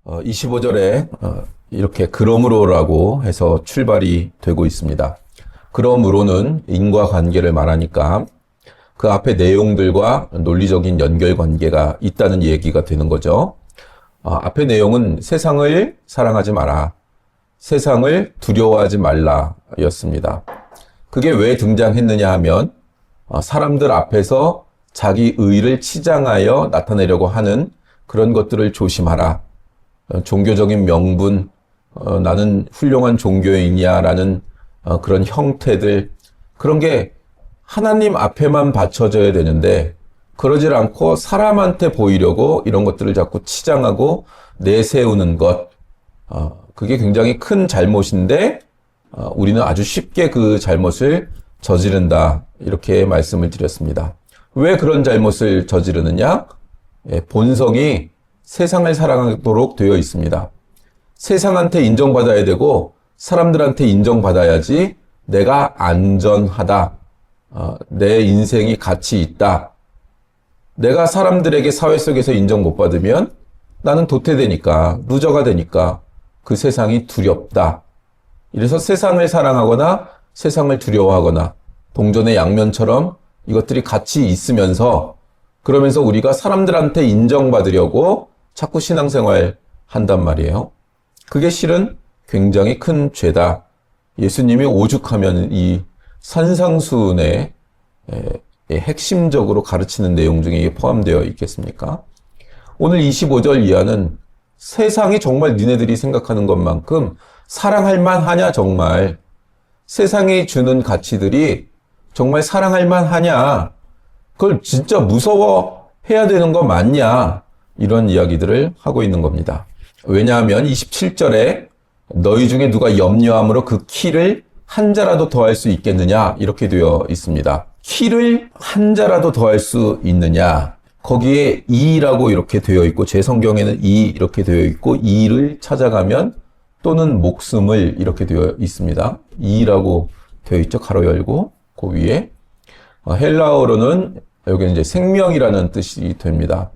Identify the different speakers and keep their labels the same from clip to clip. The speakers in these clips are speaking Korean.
Speaker 1: 25절에 이렇게 그러므로라고 해서 출발이 되고 있습니다. 그러므로는 인과관계를 말하니까 그 앞에 내용들과 논리적인 연결관계가 있다는 얘기가 되는 거죠. 앞에 내용은 세상을 사랑하지 마라, 세상을 두려워하지 말라 였습니다. 그게 왜 등장했느냐 하면 사람들 앞에서 자기 의를 치장하여 나타내려고 하는 그런 것들을 조심하라. 종교적인 명분, 나는 훌륭한 종교인이야 라는 그런 형태들, 그런 게 하나님 앞에만 받쳐져야 되는데 그러질 않고 사람한테 보이려고 이런 것들을 자꾸 치장하고 내세우는 것, 그게 굉장히 큰 잘못인데 우리는 아주 쉽게 그 잘못을 저지른다, 이렇게 말씀을 드렸습니다. 왜 그런 잘못을 저지르느냐? 본성이 세상을 사랑하도록 되어 있습니다. 세상한테 인정받아야 되고 사람들한테 인정받아야지 내가 안전하다, 내 인생이 가치 있다. 내가 사람들에게 사회 속에서 인정 못 받으면 나는 도태되니까, 루저가 되니까 그 세상이 두렵다. 이래서 세상을 사랑하거나 세상을 두려워하거나 동전의 양면처럼 이것들이 같이 있으면서, 그러면서 우리가 사람들한테 인정받으려고 자꾸 신앙생활 한단 말이에요. 그게 실은 굉장히 큰 죄다. 예수님이 오죽하면 이 산상수훈의 핵심적으로 가르치는 내용 중에 이게 포함되어 있겠습니까? 오늘 25절 이하는 세상이 정말 니네들이 생각하는 것만큼 사랑할 만하냐, 정말 세상이 주는 가치들이 정말 사랑할 만하냐, 그걸 진짜 무서워해야 되는 거 맞냐, 이런 이야기들을 하고 있는 겁니다. 왜냐하면 27절에 너희 중에 누가 염려함으로 그 키를 한 자라도 더할 수 있겠느냐, 이렇게 되어 있습니다. 키를 한 자라도 더할 수 있느냐, 거기에 이라고 이렇게 되어 있고, 제 성경에는 이 이렇게 되어 있고, 이를 찾아가면 또는 목숨을 이렇게 되어 있습니다. 이라고 되어 있죠. 가로 열고 그 위에 헬라어로는 여기는 이제 생명이라는 뜻이 됩니다.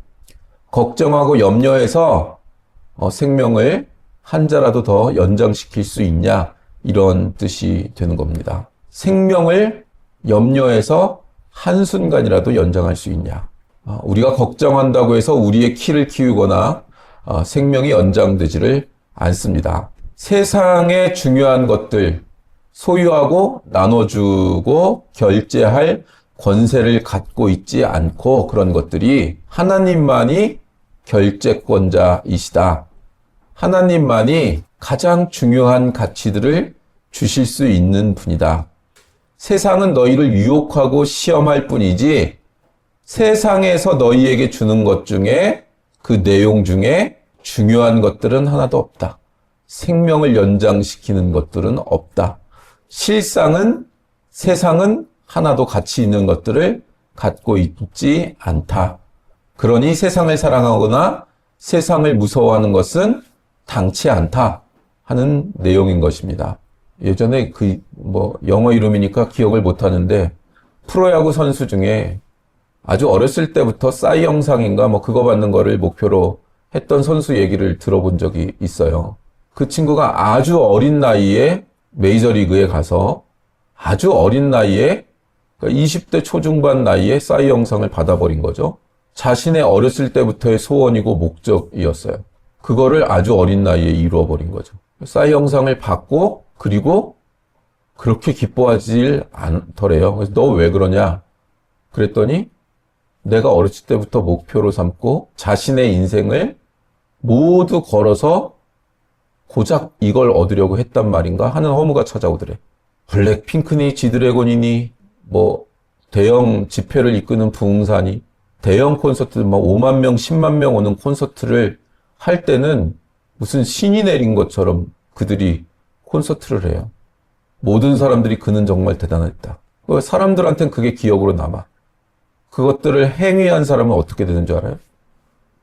Speaker 1: 걱정하고 염려해서 생명을 한 자라도 더 연장시킬 수 있냐, 이런 뜻이 되는 겁니다. 생명을 염려해서 한순간이라도 연장할 수 있냐. 우리가 걱정한다고 해서 우리의 키를 키우거나 생명이 연장되지를 않습니다. 세상에 중요한 것들, 소유하고 나눠주고 결제할 권세를 갖고 있지 않고, 그런 것들이 하나님만이 결제권자이시다. 하나님만이 가장 중요한 가치들을 주실 수 있는 분이다. 세상은 너희를 유혹하고 시험할 뿐이지 세상에서 너희에게 주는 것 중에, 그 내용 중에 중요한 것들은 하나도 없다. 생명을 연장시키는 것들은 없다. 실상은, 세상은 하나도 가치 있는 것들을 갖고 있지 않다. 그러니 세상을 사랑하거나 세상을 무서워하는 것은 당치 않다 하는 내용인 것입니다. 예전에 영어 이름이니까 기억을 못 하는데, 프로야구 선수 중에 아주 어렸을 때부터 싸이 영상인가 그거 받는 거를 목표로 했던 선수 얘기를 들어본 적이 있어요. 그 친구가 아주 어린 나이에 메이저리그에 가서 아주 어린 나이에, 그러니까 20대 초중반 나이에 싸이 영상을 받아버린 거죠. 자신의 어렸을 때부터의 소원이고 목적이었어요. 그거를 아주 어린 나이에 이루어버린 거죠. 싸이 영상을 받고, 그리고 그렇게 기뻐하질 않더래요. 그래서 너 왜 그러냐 그랬더니, 내가 어렸을 때부터 목표로 삼고 자신의 인생을 모두 걸어서 고작 이걸 얻으려고 했단 말인가 하는 허무가 찾아오더래. 블랙핑크니 지드래곤이니 대형 집회를 이끄는 부흥사니, 대형 콘서트 5만 명 10만 명 오는 콘서트를 할 때는 무슨 신이 내린 것처럼 그들이 콘서트를 해요. 모든 사람들이 그는 정말 대단했다. 사람들한테는 그게 기억으로 남아. 그것들을 행위한 사람은 어떻게 되는 줄 알아요?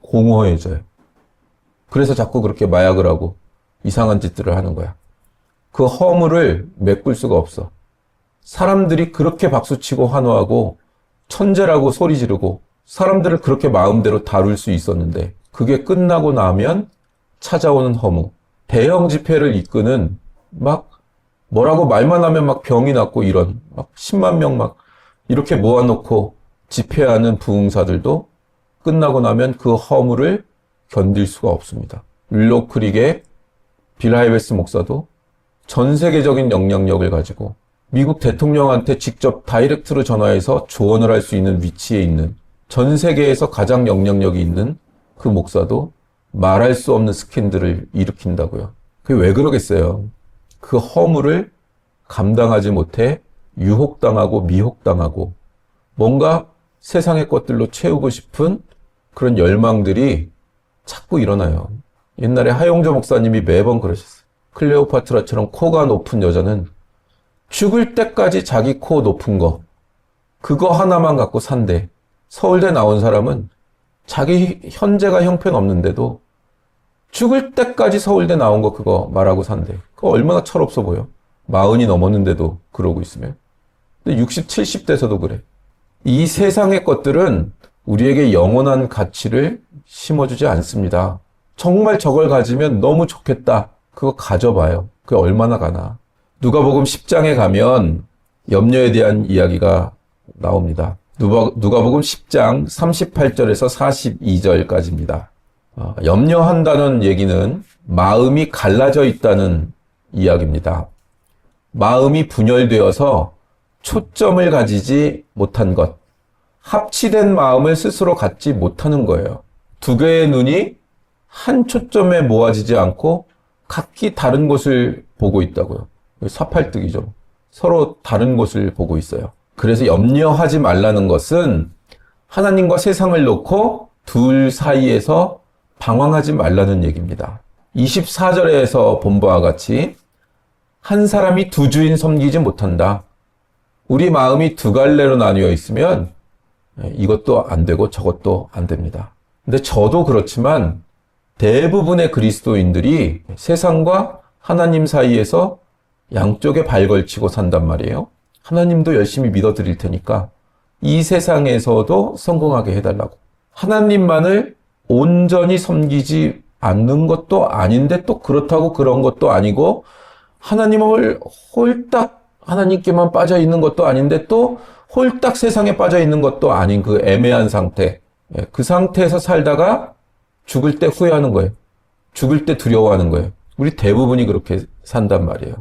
Speaker 1: 공허해져요. 그래서 자꾸 그렇게 마약을 하고 이상한 짓들을 하는 거야. 그 허물을 메꿀 수가 없어. 사람들이 그렇게 박수치고 환호하고 천재라고 소리 지르고 사람들을 그렇게 마음대로 다룰 수 있었는데, 그게 끝나고 나면 찾아오는 허무, 대형 집회를 이끄는 막 뭐라고 말만 하면 막 병이 났고 이런 막 10만 명 막 이렇게 모아놓고 집회하는 부흥사들도 끝나고 나면 그 허무를 견딜 수가 없습니다. 윌로우 크릭의 빌 하이웨스 목사도 전 세계적인 영향력을 가지고 미국 대통령한테 직접 다이렉트로 전화해서 조언을 할 수 있는 위치에 있는 전 세계에서 가장 영향력이 있는 그 목사도 말할 수 없는 스캔들을 일으킨다고요. 그게 왜 그러겠어요? 그 허물을 감당하지 못해 유혹당하고 미혹당하고 뭔가 세상의 것들로 채우고 싶은 그런 열망들이 자꾸 일어나요. 옛날에 하용조 목사님이 매번 그러셨어요. 클레오파트라처럼 코가 높은 여자는 죽을 때까지 자기 코 높은 거 그거 하나만 갖고 산대. 서울대 나온 사람은 자기 현재가 형편없는데도 죽을 때까지 서울대 나온 거 그거 말하고 산대. 그거 얼마나 철없어 보여. 40이 넘었는데도 그러고 있으면. 근데 60, 70대에서도 그래. 이 세상의 것들은 우리에게 영원한 가치를 심어주지 않습니다. 정말 저걸 가지면 너무 좋겠다. 그거 가져봐요. 그게 얼마나 가나. 누가복음 10장에 가면 염려에 대한 이야기가 나옵니다. 누가복음 10장 38절에서 42절까지입니다. 염려한다는 얘기는 마음이 갈라져 있다는 이야기입니다. 마음이 분열되어서 초점을 가지지 못한 것, 합치된 마음을 스스로 갖지 못하는 거예요. 두 개의 눈이 한 초점에 모아지지 않고 각기 다른 곳을 보고 있다고요. 사팔뜨기죠. 서로 다른 곳을 보고 있어요. 그래서 염려하지 말라는 것은 하나님과 세상을 놓고 둘 사이에서 방황하지 말라는 얘기입니다. 24절에서 본 바와 같이 한 사람이 두 주인 섬기지 못한다. 우리 마음이 두 갈래로 나뉘어 있으면 이것도 안 되고 저것도 안 됩니다. 근데 저도 그렇지만 대부분의 그리스도인들이 세상과 하나님 사이에서 양쪽에 발 걸치고 산단 말이에요. 하나님도 열심히 믿어드릴 테니까 이 세상에서도 성공하게 해달라고. 하나님만을 온전히 섬기지 않는 것도 아닌데 또 그렇다고 그런 것도 아니고 하나님을 홀딱 하나님께만 빠져 있는 것도 아닌데 또 홀딱 세상에 빠져 있는 것도 아닌 그 애매한 상태. 그 상태에서 살다가 죽을 때 후회하는 거예요. 죽을 때 두려워하는 거예요. 우리 대부분이 그렇게 산단 말이에요.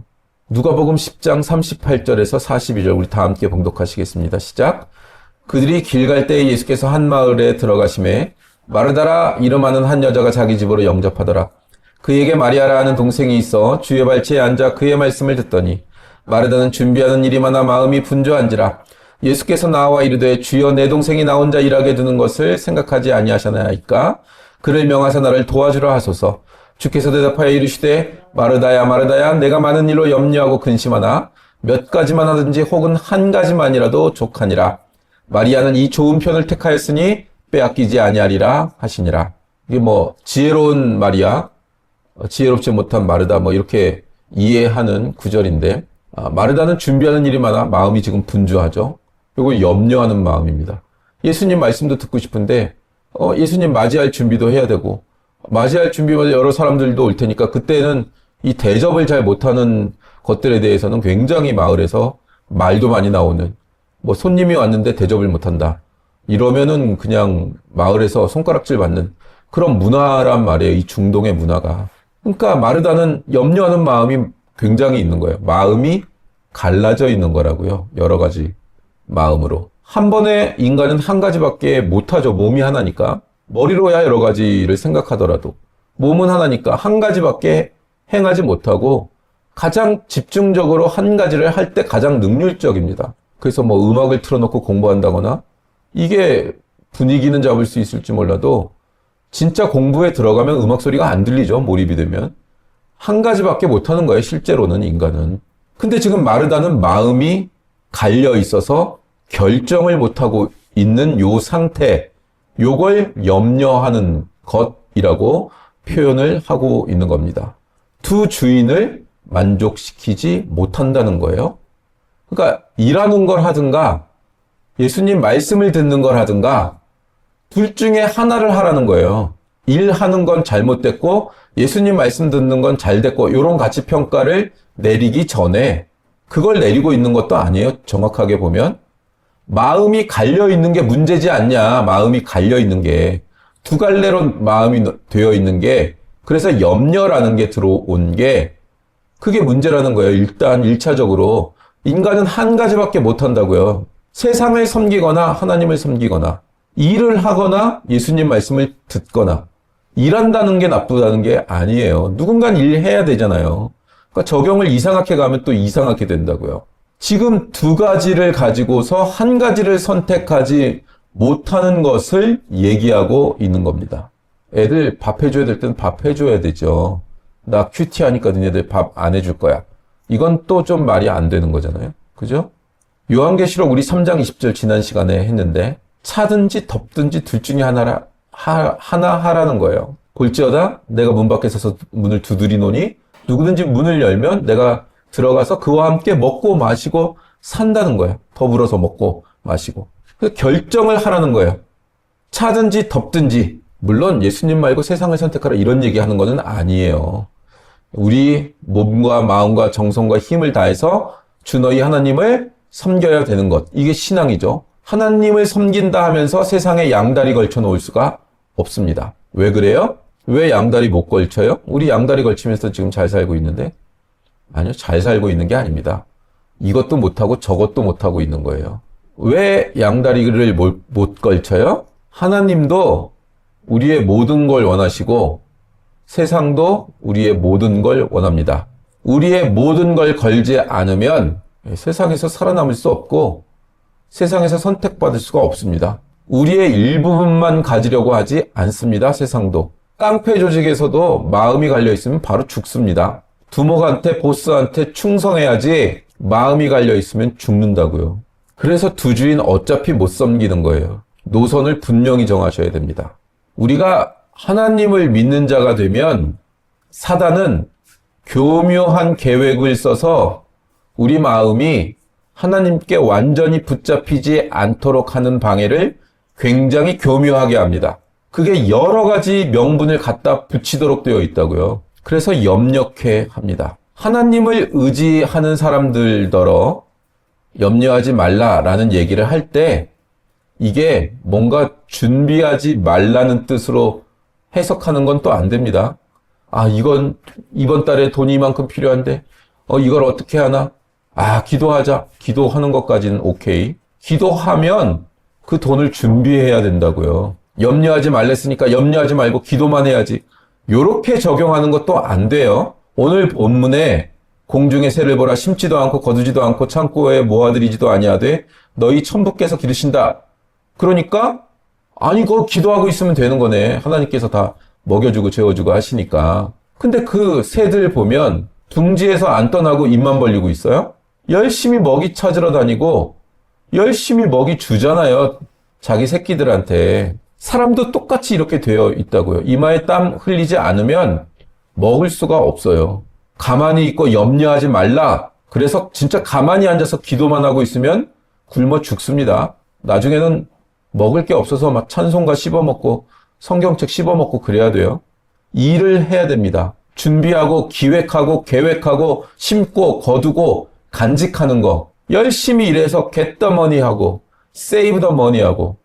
Speaker 1: 누가복음 10장 38절에서 42절 우리 다 함께 봉독하시겠습니다. 시작. 그들이 길 갈 때에 예수께서 한 마을에 들어가심에 마르다라 이름하는 한 여자가 자기 집으로 영접하더라. 그에게 마리아라 하는 동생이 있어 주의 발치에 앉아 그의 말씀을 듣더니 마르다는 준비하는 일이 많아 마음이 분주한지라. 예수께서 나와 이르되 주여 내 동생이 나 혼자 일하게 두는 것을 생각하지 아니하셨나이까. 그를 명하사 나를 도와주라 하소서. 주께서 대답하여 이르시되 마르다야 마르다야 내가 많은 일로 염려하고 근심하나 몇 가지만 하든지 혹은 한 가지만이라도 족하니라. 마리아는 이 좋은 편을 택하였으니 빼앗기지 아니하리라 하시니라. 이게 지혜로운 마리아, 지혜롭지 못한 마르다 이렇게 이해하는 구절인데 마르다는 준비하는 일이 많아 마음이 지금 분주하죠. 그리고 염려하는 마음입니다. 예수님 말씀도 듣고 싶은데 예수님 맞이할 준비도 해야 되고 맞이할 준비마다 여러 사람들도 올 테니까 그때는 이 대접을 잘 못하는 것들에 대해서는 굉장히 마을에서 말도 많이 나오는 손님이 왔는데 대접을 못한다. 이러면은 그냥 마을에서 손가락질 받는 그런 문화란 말이에요. 이 중동의 문화가. 그러니까 마르다는 염려하는 마음이 굉장히 있는 거예요. 마음이 갈라져 있는 거라고요. 여러 가지 마음으로. 한 번에 인간은 한 가지밖에 못하죠. 몸이 하나니까. 머리로야 여러 가지를 생각하더라도 몸은 하나니까 한 가지밖에 행하지 못하고 가장 집중적으로 한 가지를 할 때 가장 능률적입니다. 그래서 음악을 틀어놓고 공부한다거나 이게 분위기는 잡을 수 있을지 몰라도 진짜 공부에 들어가면 음악 소리가 안 들리죠. 몰입이 되면. 한 가지밖에 못하는 거예요. 실제로는 인간은. 근데 지금 마르다는 마음이 갈려 있어서 결정을 못하고 있는 요 상태, 요걸 염려하는 것이라고 표현을 하고 있는 겁니다. 두 주인을 만족시키지 못한다는 거예요. 그러니까 일하는 걸 하든가 예수님 말씀을 듣는 걸 하든가 둘 중에 하나를 하라는 거예요. 일하는 건 잘못됐고 예수님 말씀 듣는 건 잘됐고 이런 가치 평가를 내리기 전에 그걸 내리고 있는 것도 아니에요. 정확하게 보면 마음이 갈려 있는 게 문제지 않냐. 마음이 갈려 있는 게 두 갈래로 마음이 되어 있는 게 그래서 염려라는 게 들어온 게 그게 문제라는 거예요. 일단 1차적으로 인간은 한 가지밖에 못 한다고요. 세상을 섬기거나 하나님을 섬기거나 일을 하거나 예수님 말씀을 듣거나 일한다는 게 나쁘다는 게 아니에요. 누군간 일해야 되잖아요. 그러니까 적용을 이상하게 가면 또 이상하게 된다고요. 지금 두 가지를 가지고서 한 가지를 선택하지 못하는 것을 얘기하고 있는 겁니다. 애들 밥 해줘야 될 때는 밥 해줘야 되죠. 나 큐티하니까 너네들 밥 안 해줄 거야. 이건 또 좀 말이 안 되는 거잖아요. 그죠? 요한계시록 우리 3장 20절 지난 시간에 했는데 차든지 덥든지 둘 중에 하나 하라는 거예요. 볼지어다 내가 문 밖에 서서 문을 두드리노니 누구든지 문을 열면 내가 들어가서 그와 함께 먹고 마시고 산다는 거예요. 더불어서 먹고 마시고. 그래서 결정을 하라는 거예요. 차든지 덥든지. 물론 예수님 말고 세상을 선택하라 이런 얘기하는 것은 아니에요. 우리 몸과 마음과 정성과 힘을 다해서 주 너희 하나님을 섬겨야 되는 것. 이게 신앙이죠. 하나님을 섬긴다 하면서 세상에 양다리 걸쳐 놓을 수가 없습니다. 왜 그래요? 왜 양다리 못 걸쳐요? 우리 양다리 걸치면서 지금 잘 살고 있는데? 아니요, 잘 살고 있는 게 아닙니다. 이것도 못하고 저것도 못하고 있는 거예요. 왜 양다리를 못 걸쳐요? 하나님도 우리의 모든 걸 원하시고 세상도 우리의 모든 걸 원합니다. 우리의 모든 걸 걸지 않으면 세상에서 살아남을 수 없고 세상에서 선택받을 수가 없습니다. 우리의 일부분만 가지려고 하지 않습니다. 세상도. 깡패 조직에서도 마음이 갈려 있으면 바로 죽습니다. 두목한테 보스한테 충성해야지 마음이 갈려 있으면 죽는다고요. 그래서 두 주인 어차피 못 섬기는 거예요. 노선을 분명히 정하셔야 됩니다. 우리가 하나님을 믿는 자가 되면 사단은 교묘한 계획을 써서 우리 마음이 하나님께 완전히 붙잡히지 않도록 하는 방해를 굉장히 교묘하게 합니다. 그게 여러 가지 명분을 갖다 붙이도록 되어 있다고요. 그래서 염려케 합니다. 하나님을 의지하는 사람들더러 염려하지 말라라는 얘기를 할 때 이게 뭔가 준비하지 말라는 뜻으로 해석하는 건 또 안 됩니다. 아, 이건 이번 달에 돈이 이만큼 필요한데 이걸 어떻게 하나? 아, 기도하자. 기도하는 것까지는 오케이. 기도하면 그 돈을 준비해야 된다고요. 염려하지 말랬으니까 염려하지 말고 기도만 해야지. 요렇게 적용하는 것도 안 돼요. 오늘 본문에 공중의 새를 보라 심지도 않고 거두지도 않고 창고에 모아들이지도 아니하되 너희 천부께서 기르신다. 그러니까 아니 그거 기도하고 있으면 되는 거네. 하나님께서 다 먹여주고 재워주고 하시니까. 근데 그 새들 보면 둥지에서 안 떠나고 입만 벌리고 있어요. 열심히 먹이 찾으러 다니고 열심히 먹이 주잖아요. 자기 새끼들한테. 사람도 똑같이 이렇게 되어 있다고요. 이마에 땀 흘리지 않으면 먹을 수가 없어요. 가만히 있고 염려하지 말라. 그래서 진짜 가만히 앉아서 기도만 하고 있으면 굶어 죽습니다. 나중에는 먹을 게 없어서 막 찬송가 씹어먹고 성경책 씹어먹고 그래야 돼요. 일을 해야 됩니다. 준비하고 기획하고 계획하고 심고 거두고 간직하는 거. 열심히 일해서 get the money 하고 save the money 하고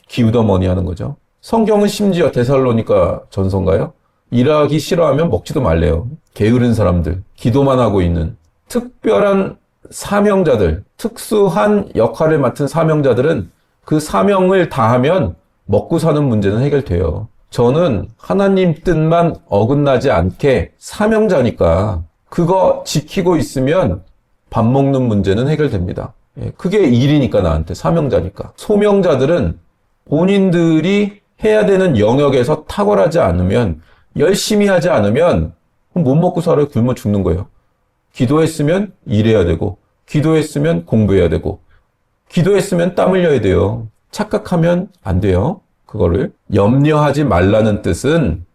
Speaker 1: give the money 하는 거죠. 성경은 심지어 데살로니가 전서인가요? 일하기 싫어하면 먹지도 말래요. 게으른 사람들, 기도만 하고 있는 특별한 사명자들, 특수한 역할을 맡은 사명자들은 그 사명을 다하면 먹고 사는 문제는 해결돼요. 저는 하나님 뜻만 어긋나지 않게 사명자니까 그거 지키고 있으면 밥 먹는 문제는 해결됩니다. 그게 일이니까 나한테 사명자니까. 소명자들은 본인들이 해야 되는 영역에서 탁월하지 않으면 열심히 하지 않으면 못 먹고 살아요. 굶어 죽는 거예요. 기도했으면 일해야 되고 기도했으면 공부해야 되고 기도했으면 땀 흘려야 돼요. 착각하면 안 돼요. 그거를 염려하지 말라는 뜻은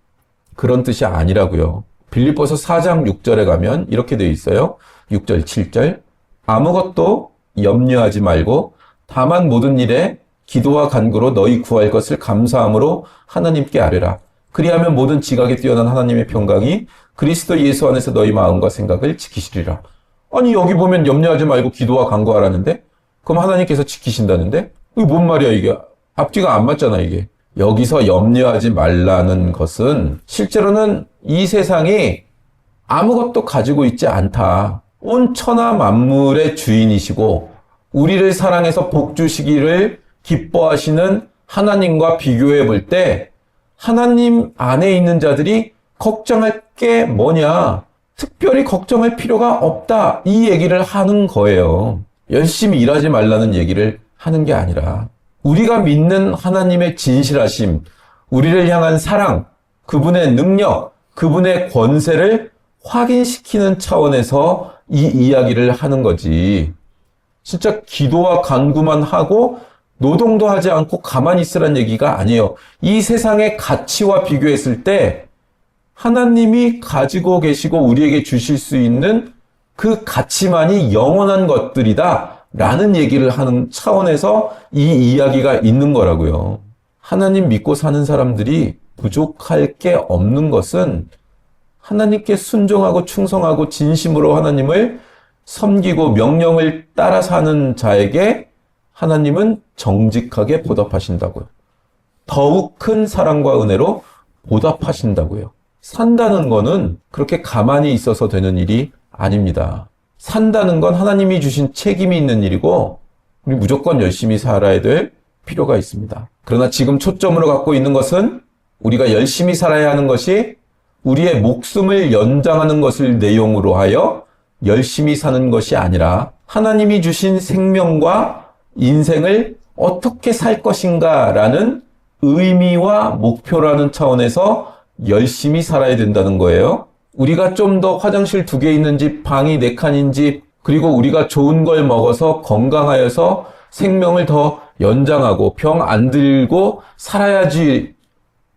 Speaker 1: 그런 뜻이 아니라고요. 빌립보서 4장 6절에 가면 이렇게 되어 있어요. 6절 7절 아무것도 염려하지 말고 다만 모든 일에 기도와 간구로 너희 구할 것을 감사함으로 하나님께 아뢰라. 그리하면 모든 지각에 뛰어난 하나님의 평강이 그리스도 예수 안에서 너희 마음과 생각을 지키시리라. 아니 여기 보면 염려하지 말고 기도와 간구하라는데 그럼 하나님께서 지키신다는데 이게 뭔 말이야 이게. 앞뒤가 안 맞잖아 이게. 여기서 염려하지 말라는 것은 실제로는 이 세상이 아무것도 가지고 있지 않다. 온 천하 만물의 주인이시고 우리를 사랑해서 복 주시기를 기뻐하시는 하나님과 비교해 볼 때 하나님 안에 있는 자들이 걱정할 게 뭐냐? 특별히 걱정할 필요가 없다. 이 얘기를 하는 거예요. 열심히 일하지 말라는 얘기를 하는 게 아니라 우리가 믿는 하나님의 진실하심, 우리를 향한 사랑, 그분의 능력, 그분의 권세를 확인시키는 차원에서 이 이야기를 하는 거지. 진짜 기도와 간구만 하고 노동도 하지 않고 가만히 있으란 얘기가 아니에요. 이 세상의 가치와 비교했을 때 하나님이 가지고 계시고 우리에게 주실 수 있는 그 가치만이 영원한 것들이다 라는 얘기를 하는 차원에서 이 이야기가 있는 거라고요. 하나님 믿고 사는 사람들이 부족할 게 없는 것은 하나님께 순종하고 충성하고 진심으로 하나님을 섬기고 명령을 따라 사는 자에게 하나님은 정직하게 보답하신다고요. 더욱 큰 사랑과 은혜로 보답하신다고요. 산다는 거는 그렇게 가만히 있어서 되는 일이 아닙니다. 산다는 건 하나님이 주신 책임이 있는 일이고 우리 무조건 열심히 살아야 될 필요가 있습니다. 그러나 지금 초점으로 갖고 있는 것은 우리가 열심히 살아야 하는 것이 우리의 목숨을 연장하는 것을 내용으로 하여 열심히 사는 것이 아니라 하나님이 주신 생명과 인생을 어떻게 살 것인가라는 의미와 목표라는 차원에서 열심히 살아야 된다는 거예요. 우리가 좀 더 화장실 2개 있는 집, 방이 4칸인 집, 그리고 우리가 좋은 걸 먹어서 건강하여서 생명을 더 연장하고 병 안 들고 살아야지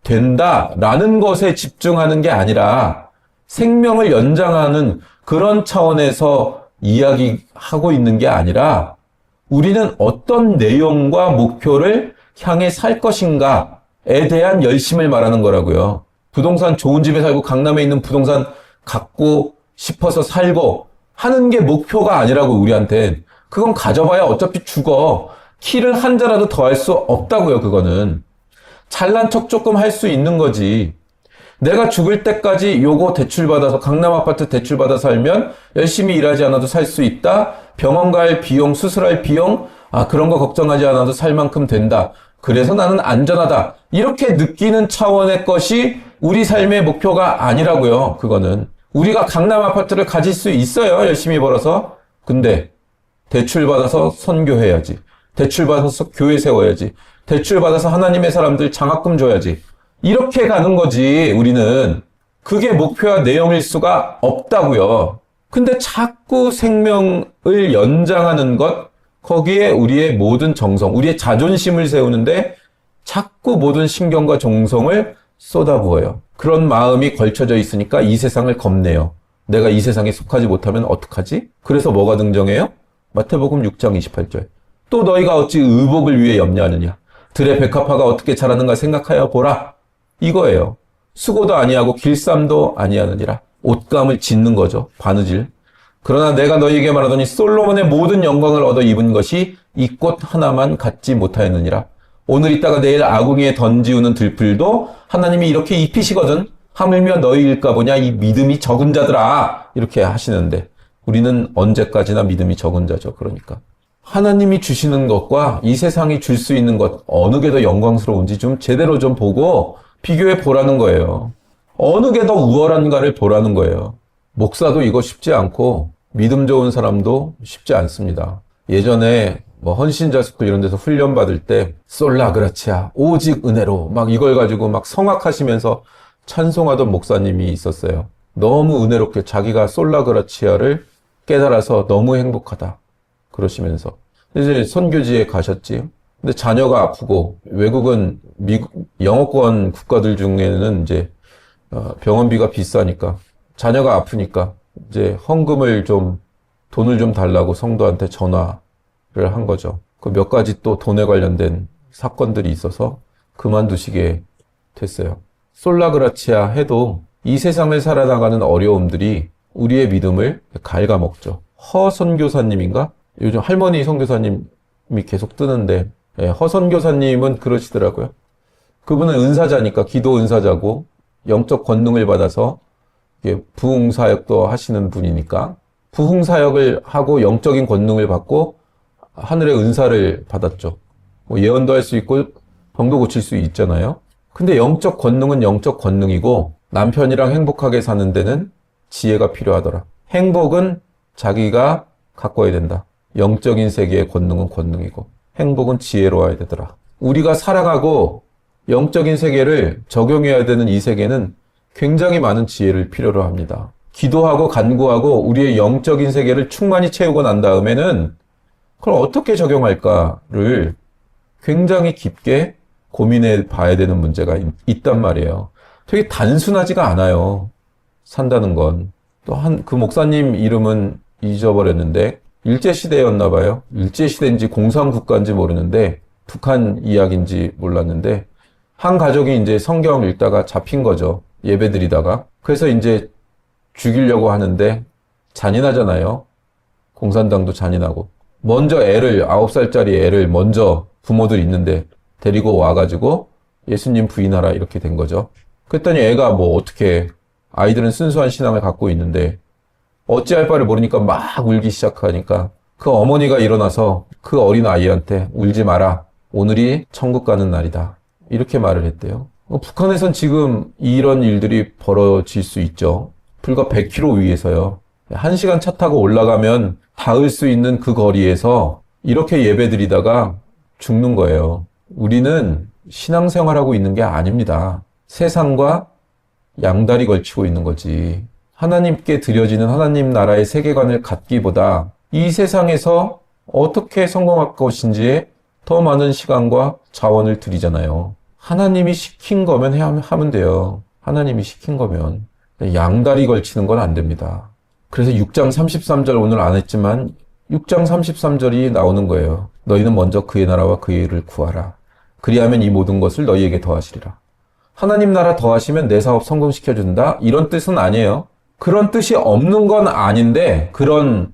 Speaker 1: 된다라는 것에 집중하는 게 아니라 생명을 연장하는 그런 차원에서 이야기하고 있는 게 아니라 우리는 어떤 내용과 목표를 향해 살 것인가에 대한 열심을 말하는 거라고요. 부동산 좋은 집에 살고 강남에 있는 부동산 갖고 싶어서 살고 하는 게 목표가 아니라고 우리한텐. 그건 가져봐야 어차피 죽어. 키를 한 자라도 더 할 수 없다고요, 그거는. 잘난 척 조금 할 수 있는 거지. 내가 죽을 때까지 요거 대출받아서 강남 아파트 대출받아 살면 열심히 일하지 않아도 살 수 있다. 병원 갈 비용, 수술할 비용, 그런 거 걱정하지 않아도 살 만큼 된다. 그래서 나는 안전하다. 이렇게 느끼는 차원의 것이 우리 삶의 목표가 아니라고요. 그거는. 우리가 강남 아파트를 가질 수 있어요. 열심히 벌어서. 근데 대출받아서 선교해야지. 대출받아서 교회 세워야지. 대출받아서 하나님의 사람들 장학금 줘야지. 이렇게 가는 거지, 우리는. 그게 목표와 내용일 수가 없다고요. 근데 자꾸 생명을 연장하는 것, 거기에 우리의 모든 정성, 우리의 자존심을 세우는데 자꾸 모든 신경과 정성을 쏟아부어요. 그런 마음이 걸쳐져 있으니까 이 세상을 겁내요. 내가 이 세상에 속하지 못하면 어떡하지? 그래서 뭐가 등장해요? 마태복음 6장 28절. 또 너희가 어찌 의복을 위해 염려하느냐? 들의 백합화가 어떻게 자라는가 생각하여 보라. 이거예요. 수고도 아니하고 길쌈도 아니하느니라. 옷감을 짓는 거죠. 바느질. 그러나 내가 너희에게 말하더니 솔로몬의 모든 영광을 얻어 입은 것이 이 꽃 하나만 갖지 못하였느니라. 오늘 있다가 내일 아궁이에 던지우는 들풀도 하나님이 이렇게 입히시거든. 하물며 너희일까 보냐 이 믿음이 적은 자들아. 이렇게 하시는데 우리는 언제까지나 믿음이 적은 자죠. 그러니까. 하나님이 주시는 것과 이 세상이 줄 수 있는 것 어느 게 더 영광스러운지 좀 제대로 좀 보고 비교해 보라는 거예요. 어느 게 더 우월한가를 보라는 거예요. 목사도 이거 쉽지 않고 믿음 좋은 사람도 쉽지 않습니다. 예전에 헌신자 스쿨 이런 데서 훈련 받을 때 솔라 그라치아 오직 은혜로 막 이걸 가지고 막 성악하시면서 찬송하던 목사님이 있었어요. 너무 은혜롭게 자기가 솔라 그라치아를 깨달아서 너무 행복하다 그러시면서 이제 선교지에 가셨지요. 근데 자녀가 아프고 외국은 영어권 국가들 중에는 이제 병원비가 비싸니까 자녀가 아프니까 이제 헌금을 좀 돈을 좀 달라고 성도한테 전화를 한 거죠. 그 몇 가지 또 돈에 관련된 사건들이 있어서 그만두시게 됐어요. 솔라그라치아 해도 이 세상을 살아나가는 어려움들이 우리의 믿음을 갉아먹죠. 허 선교사님인가? 요즘 할머니 선교사님이 계속 뜨는데, 허 선교사님은 그러시더라고요. 그분은 은사자니까, 기도 은사자고 영적 권능을 받아서 부흥사역도 하시는 분이니까 부흥사역을 하고 영적인 권능을 받고 하늘의 은사를 받았죠. 뭐 예언도 할 수 있고 병도 고칠 수 있잖아요. 근데 영적 권능은 영적 권능이고 남편이랑 행복하게 사는 데는 지혜가 필요하더라. 행복은 자기가 가꿔야 된다. 영적인 세계의 권능은 권능이고 행복은 지혜로워야 되더라. 우리가 살아가고 영적인 세계를 적용해야 되는 이 세계는 굉장히 많은 지혜를 필요로 합니다. 기도하고 간구하고 우리의 영적인 세계를 충만히 채우고 난 다음에는 그걸 어떻게 적용할까를 굉장히 깊게 고민해 봐야 되는 문제가 있단 말이에요. 되게 단순하지가 않아요. 산다는 건. 또 그 목사님 이름은 잊어버렸는데 일제시대였나 봐요. 일제시대인지 공산국가인지 모르는데 북한 이야기인지 몰랐는데 한 가족이 이제 성경 읽다가 잡힌 거죠. 예배 드리다가. 그래서 이제 죽이려고 하는데 잔인하잖아요. 공산당도 잔인하고. 먼저 9살짜리 애를 먼저 부모들 있는데 데리고 와가지고 예수님 부인하라 이렇게 된 거죠. 그랬더니 애가 뭐 어떻게 아이들은 순수한 신앙을 갖고 있는데 어찌할 바를 모르니까 막 울기 시작하니까 그 어머니가 일어나서 그 어린 아이한테 울지 마라. 오늘이 천국 가는 날이다. 이렇게 말을 했대요. 북한에선 지금 이런 일들이 벌어질 수 있죠. 불과 100km 위에서요. 1시간 차 타고 올라가면 닿을 수 있는 그 거리에서 이렇게 예배드리다가 죽는 거예요. 우리는 신앙생활하고 있는 게 아닙니다. 세상과 양다리 걸치고 있는 거지. 하나님께 드려지는 하나님 나라의 세계관을 갖기보다 이 세상에서 어떻게 성공할 것인지에 더 많은 시간과 자원을 들이잖아요. 하나님이 시킨 거면 하면 돼요. 하나님이 시킨 거면. 양다리 걸치는 건 안 됩니다. 그래서 6장 33절 오늘 안 했지만 6장 33절이 나오는 거예요. 너희는 먼저 그의 나라와 그의 의를 구하라. 그리하면 이 모든 것을 너희에게 더하시리라. 하나님 나라 더하시면 내 사업 성공시켜준다? 이런 뜻은 아니에요. 그런 뜻이 없는 건 아닌데 그런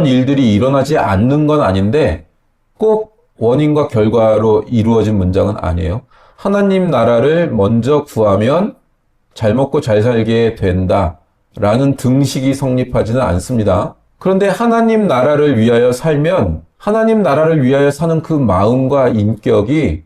Speaker 1: 일들이 일어나지 않는 건 아닌데 꼭 원인과 결과로 이루어진 문장은 아니에요. 하나님 나라를 먼저 구하면 잘 먹고 잘 살게 된다라는 등식이 성립하지는 않습니다. 그런데 하나님 나라를 위하여 살면 하나님 나라를 위하여 사는 그 마음과 인격이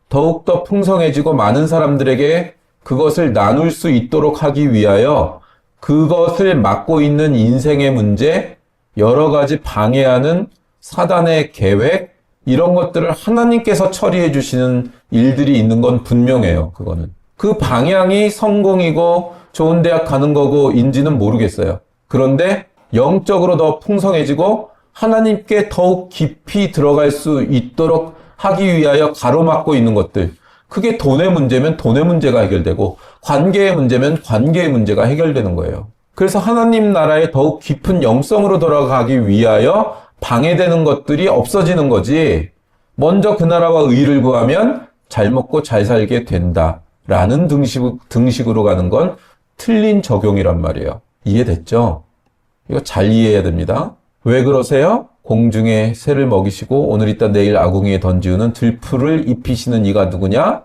Speaker 1: 더욱더 풍성해지고 많은 사람들에게 그것을 나눌 수 있도록 하기 위하여 그것을 막고 있는 인생의 문제, 여러 가지 방해하는 사단의 계획, 이런 것들을 하나님께서 처리해 주시는 일들이 있는 건 분명해요. 그거는. 그 방향이 성공이고 좋은 대학 가는 거고 인지는 모르겠어요. 그런데 영적으로 더 풍성해지고 하나님께 더욱 깊이 들어갈 수 있도록 하기 위하여 가로막고 있는 것들. 그게 돈의 문제면 돈의 문제가 해결되고 관계의 문제면 관계의 문제가 해결되는 거예요. 그래서 하나님 나라의 더욱 깊은 영성으로 돌아가기 위하여 방해되는 것들이 없어지는 거지. 먼저 그 나라와 의를 구하면 잘 먹고 잘 살게 된다라는 등식으로 가는 건 틀린 적용이란 말이에요. 이해됐죠? 이거 잘 이해해야 됩니다. 왜 그러세요? 공중에 새를 먹이시고 오늘 있다 내일 아궁이에 던지우는 들풀을 입히시는 이가 누구냐?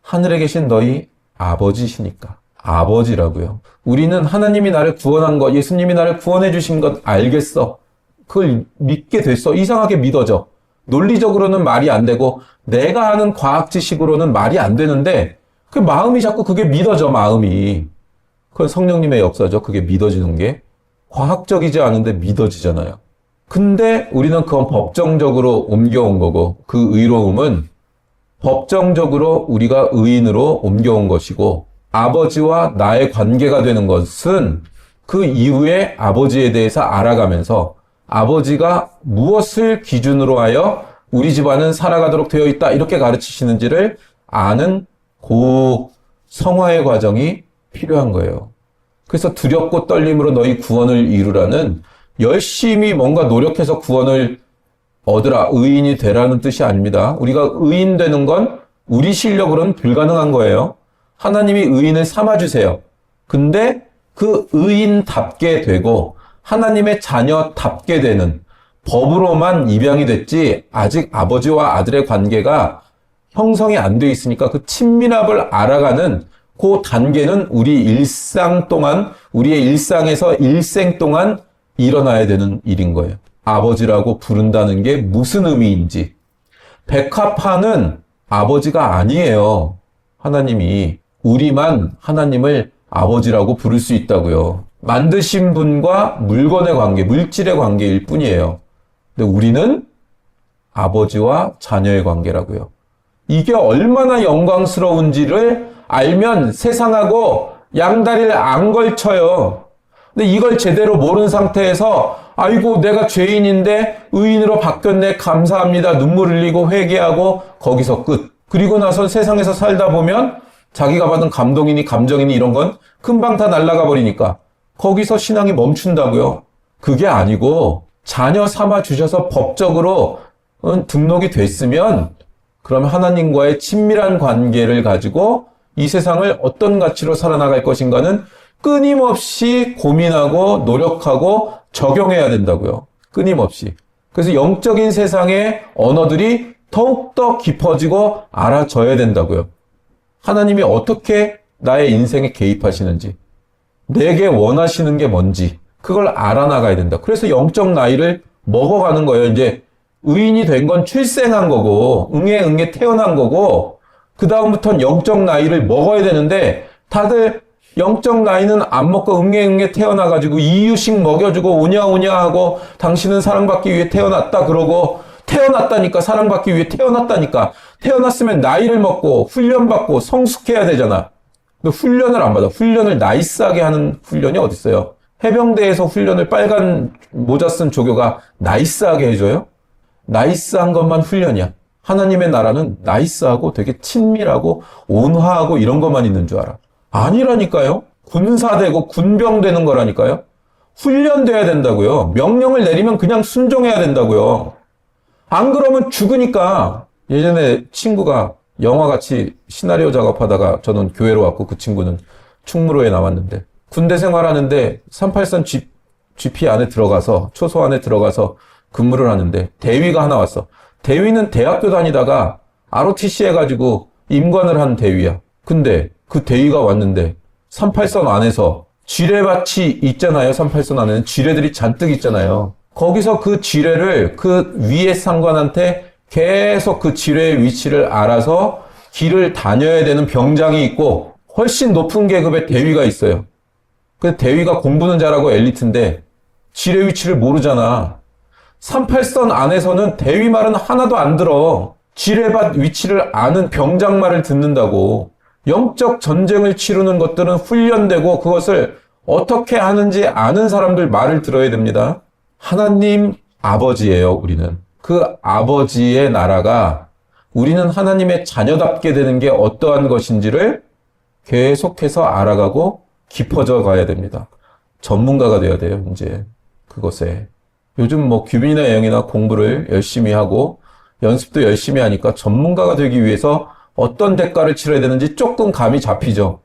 Speaker 1: 하늘에 계신 너희 아버지시니까. 아버지라고요. 우리는 하나님이 나를 구원한 것, 예수님이 나를 구원해 주신 것 알겠어. 그걸 믿게 됐어. 이상하게 믿어져. 논리적으로는 말이 안 되고 내가 아는 과학 지식으로는 말이 안 되는데 그 마음이 자꾸 그게 믿어져. 마음이. 그건 성령님의 역사죠. 그게 믿어지는 게. 과학적이지 않은데 믿어지잖아요. 근데 우리는 그건 법정적으로 옮겨온 거고 그 의로움은 법정적으로 우리가 의인으로 옮겨온 것이고 아버지와 나의 관계가 되는 것은 그 이후에 아버지에 대해서 알아가면서 아버지가 무엇을 기준으로 하여 우리 집안은 살아가도록 되어 있다 이렇게 가르치시는지를 아는 그 성화의 과정이 필요한 거예요. 그래서 두렵고 떨림으로 너희 구원을 이루라는 열심히 뭔가 노력해서 구원을 얻으라, 의인이 되라는 뜻이 아닙니다. 우리가 의인 되는 건 우리 실력으로는 불가능한 거예요. 하나님이 의인을 삼아주세요. 근데 그 의인답게 되고 하나님의 자녀답게 되는 법으로만 입양이 됐지 아직 아버지와 아들의 관계가 형성이 안 돼 있으니까 그 친밀함을 알아가는 그 단계는 우리 일상 동안, 우리의 일상에서 일생 동안 일어나야 되는 일인 거예요. 아버지라고 부른다는 게 무슨 의미인지. 백합화는 아버지가 아니에요. 하나님이. 우리만 하나님을 아버지라고 부를 수 있다고요. 만드신 분과 물건의 관계, 물질의 관계일 뿐이에요. 근데 우리는 아버지와 자녀의 관계라고요. 이게 얼마나 영광스러운지를 알면 세상하고 양다리를 안 걸쳐요. 근데 이걸 제대로 모르는 상태에서 아이고 내가 죄인인데 의인으로 바뀌었네 감사합니다 눈물 흘리고 회개하고 거기서 끝. 그리고 나서 세상에서 살다 보면 자기가 받은 감동이니 감정이니 이런 건 금방 다 날아가 버리니까 거기서 신앙이 멈춘다고요. 그게 아니고 자녀 삼아 주셔서 법적으로 등록이 됐으면 그러면 하나님과의 친밀한 관계를 가지고 이 세상을 어떤 가치로 살아나갈 것인가는 끊임없이 고민하고 노력하고 적용해야 된다고요. 끊임없이. 그래서 영적인 세상의 언어들이 더욱더 깊어지고 알아져야 된다고요. 하나님이 어떻게 나의 인생에 개입하시는지, 내게 원하시는 게 뭔지 그걸 알아나가야 된다. 그래서 영적 나이를 먹어가는 거예요. 이제 의인이 된 건 출생한 거고 응애 태어난 거고 그 다음부터는 영적 나이를 먹어야 되는데 다들 영적 나이는 안 먹고 응애 태어나가지고 이유식 먹여주고 오냐오냐 하고 당신은 사랑받기 위해 태어났다 그러고 태어났다니까 사랑받기 위해 태어났다니까 태어났으면 나이를 먹고 훈련받고 성숙해야 되잖아. 근데 훈련을 안 받아. 훈련을 나이스하게 하는 훈련이 어딨어요. 해병대에서 훈련을 빨간 모자 쓴 조교가 나이스하게 해줘요? 나이스한 것만 훈련이야. 하나님의 나라는 나이스하고 되게 친밀하고 온화하고 이런 것만 있는 줄 알아. 아니라니까요. 군사되고 군병되는 거라니까요. 훈련돼야 된다고요. 명령을 내리면 그냥 순종해야 된다고요. 안 그러면 죽으니까. 예전에 친구가 영화같이 시나리오 작업하다가 저는 교회로 왔고 그 친구는 충무로에 나왔는데 군대 생활하는데 383 GP 안에 들어가서 초소 안에 들어가서 근무를 하는데 대위가 하나 왔어. 대위는 대학교 다니다가 ROTC 해가지고 임관을 한 대위야. 근데 그 대위가 왔는데 38선 안에서 지뢰밭이 있잖아요. 38선 안에는 지뢰들이 잔뜩 있잖아요. 거기서 그 지뢰를 그 위에 상관한테 계속 그 지뢰의 위치를 알아서 길을 다녀야 되는 병장이 있고 훨씬 높은 계급의 대위가 있어요. 그 대위가 공부는 잘하고 엘리트인데 지뢰 위치를 모르잖아. 38선 안에서는 대위 말은 하나도 안 들어. 지뢰밭 위치를 아는 병장 말을 듣는다고. 영적 전쟁을 치르는 것들은 훈련되고 그것을 어떻게 하는지 아는 사람들 말을 들어야 됩니다. 하나님 아버지예요, 우리는. 그 아버지의 나라가 우리는 하나님의 자녀답게 되는 게 어떠한 것인지를 계속해서 알아가고 깊어져 가야 됩니다. 전문가가 돼야 돼요, 이제. 그것에. 요즘 뭐 규빈이나 영이나 공부를 열심히 하고 연습도 열심히 하니까 전문가가 되기 위해서 어떤 대가를 치러야 되는지 조금 감이 잡히죠.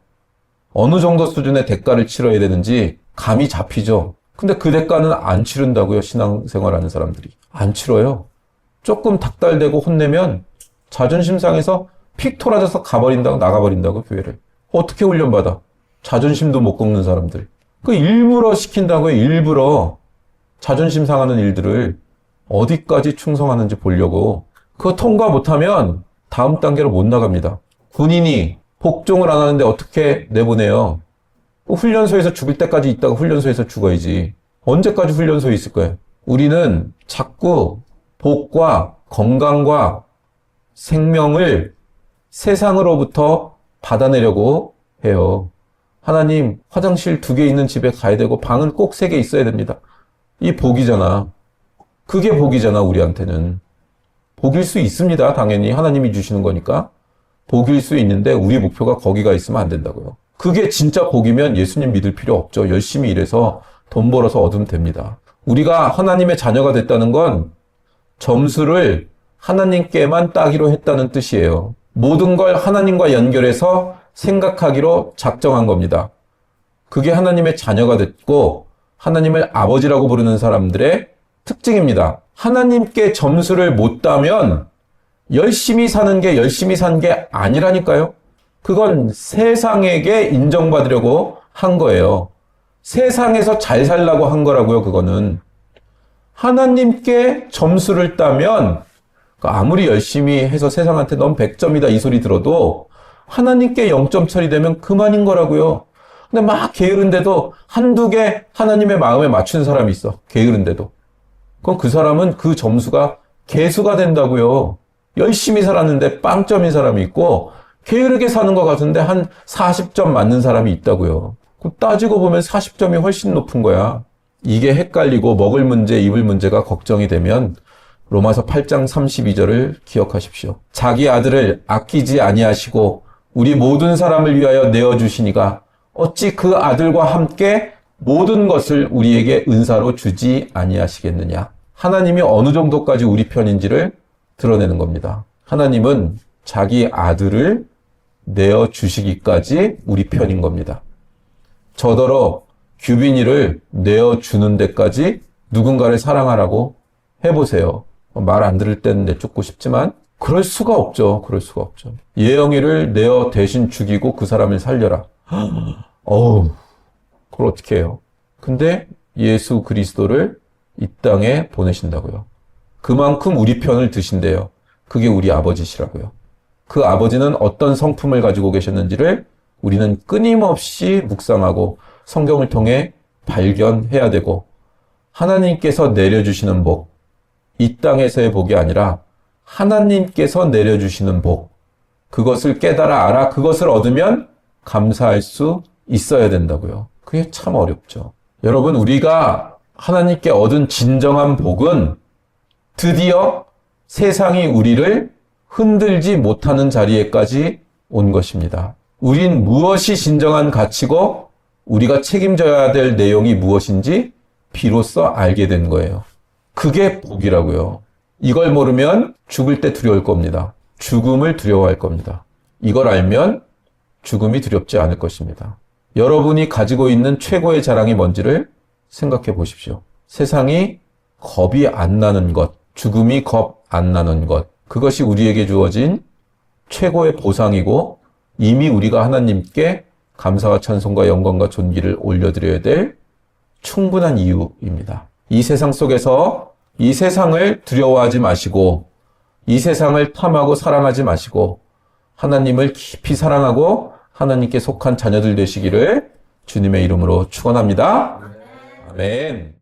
Speaker 1: 어느 정도 수준의 대가를 치러야 되는지 감이 잡히죠. 근데 그 대가는 안 치른다고요, 신앙생활하는 사람들이. 안 치러요. 조금 닥달되고 혼내면 자존심 상해서 픽 토라져서 가버린다고, 나가버린다고, 교회를. 어떻게 훈련받아? 자존심도 못 꺾는 사람들. 그 일부러 시킨다고요, 일부러. 자존심 상하는 일들을 어디까지 충성하는지 보려고. 그거 통과 못하면 다음 단계로 못 나갑니다. 군인이 복종을 안 하는데 어떻게 내보내요? 훈련소에서 죽을 때까지 있다가 훈련소에서 죽어야지. 언제까지 훈련소에 있을 거예요? 우리는 자꾸 복과 건강과 생명을 세상으로부터 받아내려고 해요. 하나님, 화장실 2개 있는 집에 가야 되고 방은 꼭 3개 있어야 됩니다. 이 복이잖아. 그게 복이잖아, 우리한테는. 복일 수 있습니다, 당연히. 하나님이 주시는 거니까. 복일 수 있는데 우리 목표가 거기가 있으면 안 된다고요. 그게 진짜 복이면 예수님 믿을 필요 없죠. 열심히 일해서 돈 벌어서 얻으면 됩니다. 우리가 하나님의 자녀가 됐다는 건 점수를 하나님께만 따기로 했다는 뜻이에요. 모든 걸 하나님과 연결해서 생각하기로 작정한 겁니다. 그게 하나님의 자녀가 됐고 하나님을 아버지라고 부르는 사람들의 특징입니다. 하나님께 점수를 못 따면 열심히 사는 게 열심히 산 게 아니라니까요. 그건 세상에게 인정받으려고 한 거예요. 세상에서 잘 살라고 한 거라고요, 그거는. 하나님께 점수를 따면 아무리 열심히 해서 세상한테 넌 100점이다 이 소리 들어도 하나님께 0점 처리되면 그만인 거라고요. 근데 막 게으른데도 한두 개 하나님의 마음에 맞춘 사람이 있어. 게으른데도. 그럼 그 사람은 그 점수가 개수가 된다고요. 열심히 살았는데 빵점인 사람이 있고 게으르게 사는 것 같은데 한 40점 맞는 사람이 있다고요. 그럼 따지고 보면 40점이 훨씬 높은 거야. 이게 헷갈리고 먹을 문제, 입을 문제가 걱정이 되면 로마서 8장 32절을 기억하십시오. 자기 아들을 아끼지 아니하시고 우리 모든 사람을 위하여 내어주시니가 어찌 그 아들과 함께 모든 것을 우리에게 은사로 주지 아니하시겠느냐. 하나님이 어느 정도까지 우리 편인지를 드러내는 겁니다. 하나님은 자기 아들을 내어주시기까지 우리 편인 겁니다. 저더러 규빈이를 내어주는 데까지 누군가를 사랑하라고 해보세요. 말 안 들을 때는 내쫓고 싶지만 그럴 수가 없죠. 그럴 수가 없죠. 예영이를 내어 대신 죽이고 그 사람을 살려라. 어우, 그걸 어떻게 해요? 근데 예수 그리스도를 이 땅에 보내신다고요. 그만큼 우리 편을 드신대요. 그게 우리 아버지시라고요. 그 아버지는 어떤 성품을 가지고 계셨는지를 우리는 끊임없이 묵상하고 성경을 통해 발견해야 되고 하나님께서 내려주시는 복, 이 땅에서의 복이 아니라 하나님께서 내려주시는 복, 그것을 깨달아 알아 그것을 얻으면 감사할 수 있어야 된다고요. 그게 참 어렵죠. 여러분, 우리가 하나님께 얻은 진정한 복은 드디어 세상이 우리를 흔들지 못하는 자리에까지 온 것입니다. 우린 무엇이 진정한 가치고 우리가 책임져야 될 내용이 무엇인지 비로소 알게 된 거예요. 그게 복이라고요. 이걸 모르면 죽을 때 두려울 겁니다. 죽음을 두려워할 겁니다. 이걸 알면 죽음이 두렵지 않을 것입니다. 여러분이 가지고 있는 최고의 자랑이 뭔지를 생각해 보십시오. 세상이 겁이 안 나는 것, 죽음이 겁 안 나는 것, 그것이 우리에게 주어진 최고의 보상이고 이미 우리가 하나님께 감사와 찬송과 영광과 존귀를 올려드려야 될 충분한 이유입니다. 이 세상 속에서 이 세상을 두려워하지 마시고 이 세상을 탐하고 사랑하지 마시고 하나님을 깊이 사랑하고 하나님께 속한 자녀들 되시기를 주님의 이름으로 축원합니다. 아멘.